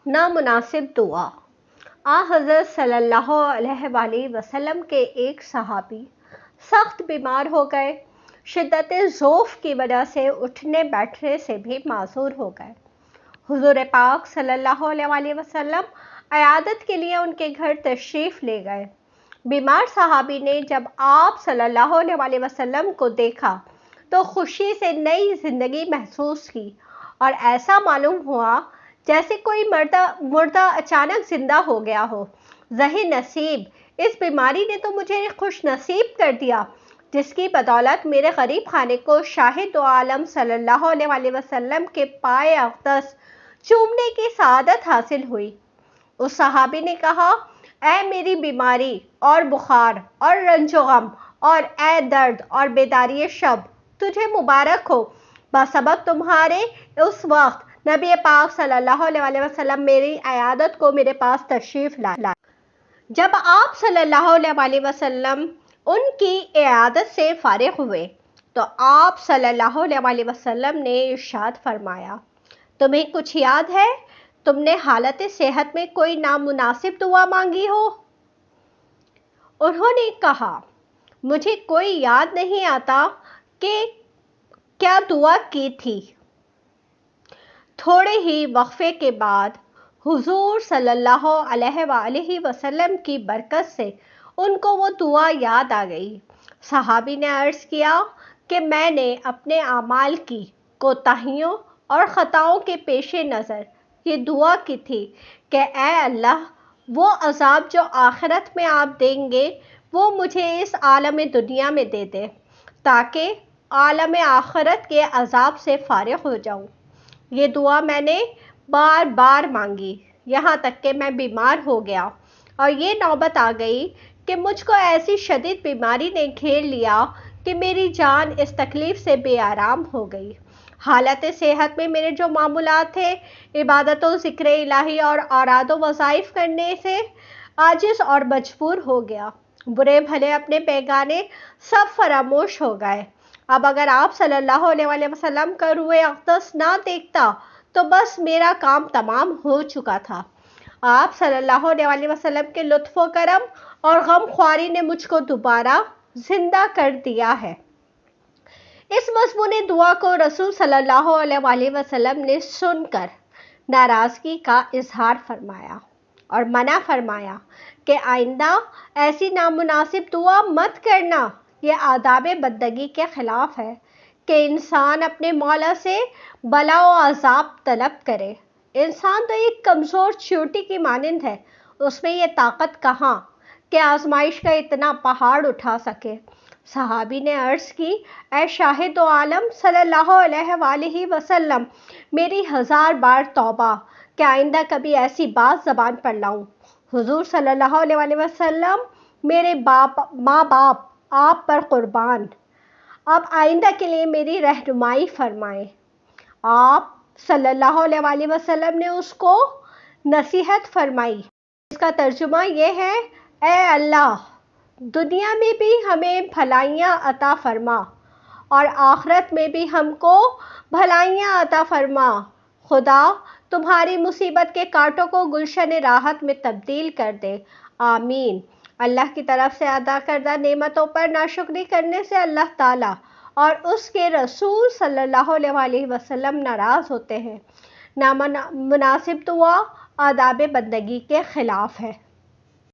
نامناسب دعا۔ حضرت صلی اللہ علیہ وآلہ وسلم کے ایک صحابی سخت بیمار ہو گئے، شدت ضعف کی وجہ سے اٹھنے بیٹھنے سے بھی معذور ہو گئے۔ حضور پاک صلی اللہ علیہ وآلہ وسلم عیادت کے لیے ان کے گھر تشریف لے گئے۔ بیمار صحابی نے جب آپ صلی اللہ علیہ وآلہ وسلم کو دیکھا تو خوشی سے نئی زندگی محسوس کی اور ایسا معلوم ہوا جیسے کوئی مردہ اچانک زندہ ہو گیا ہو۔ زہی نصیب، اس بیماری نے تو مجھے خوش نصیب کر دیا، جس کی بدولت میرے غریب خانے کو شاہ دو عالم صلی اللہ علیہ وآلہ وسلم کے پائے اقدس چومنے کی سعادت حاصل ہوئی۔ اس صحابی نے کہا، اے میری بیماری اور بخار اور رنج و غم، اور اے درد اور بیداری شب، تجھے مبارک ہو، بسبب تمہارے اس وقت نبی پاک صلی اللہ علیہ وآلہ وسلم میری عیادت کو میرے پاس تشریف لائے۔ جب آپ صلی اللہ علیہ وآلہ وسلم ان کی عیادت سے فارغ ہوئے تو آپ صلی اللہ علیہ وآلہ وسلم نے ارشاد فرمایا، تمہیں کچھ یاد ہے تم نے حالت صحت میں کوئی نامناسب دعا مانگی ہو؟ انہوں نے کہا، مجھے کوئی یاد نہیں آتا کہ کیا دعا کی تھی۔ تھوڑے ہی وقفے کے بعد حضور صلی اللہ علیہ وآلہ وسلم کی برکت سے ان کو وہ دعا یاد آ گئی۔ صحابی نے عرض کیا کہ میں نے اپنے اعمال کی کوتاہیوں اور خطاؤں کے پیش نظر یہ دعا کی تھی کہ اے اللہ، وہ عذاب جو آخرت میں آپ دیں گے وہ مجھے اس عالم دنیا میں دے دے تاکہ عالم آخرت کے عذاب سے فارغ ہو جاؤں۔ یہ دعا میں نے بار بار مانگی، یہاں تک کہ میں بیمار ہو گیا اور یہ نوبت آ گئی کہ مجھ کو ایسی شدید بیماری نے گھیر لیا کہ میری جان اس تکلیف سے بے آرام ہو گئی۔ حالت صحت میں میرے جو معمولات تھے، عبادت و ذکر الہی اور اوراد و وظائف کرنے سے عاجز اور مجبور ہو گیا۔ برے بھلے اپنے بیگانے سب فراموش ہو گئے۔ اب اگر آپ صلی اللہ علیہ وآلہ وسلم کا روح اقدس نہ دیکھتا تو بس میرا کام تمام ہو چکا تھا۔ آپ صلی اللہ علیہ وآلہ وسلم کے لطف و کرم اور غم خواری نے مجھ کو دوبارہ زندہ کر دیا ہے۔ اس مضمون دعا کو رسول صلی اللہ علیہ وآلہ وسلم نے سن کر ناراضگی کا اظہار فرمایا اور منع فرمایا کہ آئندہ ایسی نامناسب دعا مت کرنا۔ یہ آداب بندگی کے خلاف ہے کہ انسان اپنے مولا سے بلا و عذاب طلب کرے۔ انسان تو ایک کمزور چیونٹی کی مانند ہے، اس میں یہ طاقت کہاں کہ آزمائش کا اتنا پہاڑ اٹھا سکے۔ صحابی نے عرض کی، اے شاہ دو عالم صلی اللہ علیہ وآلہ وسلم، میری 1000 بار توبہ کہ آئندہ کبھی ایسی بات زبان پر لاؤں۔ حضور صلی اللہ علیہ وآلہ وسلم، میرے ماں باپ آپ پر قربان، اب آئندہ کے لیے میری رہنمائی فرمائیں۔ آپ صلی اللہ علیہ وآلہ وسلم نے اس کو نصیحت فرمائی، اس کا ترجمہ یہ ہے، اے اللہ، دنیا میں بھی ہمیں بھلائیاں عطا فرما اور آخرت میں بھی ہم کو بھلائیاں عطا فرما۔ خدا تمہاری مصیبت کے کانٹوں کو گلشن راحت میں تبدیل کر دے، آمین۔ اللہ کی طرف سے عطا کردہ نعمتوں پر ناشکری کرنے سے اللہ تعالیٰ اور اس کے رسول صلی اللہ علیہ وآلہ وسلم ناراض ہوتے ہیں۔ نامناسب دعا آداب بندگی کے خلاف ہے۔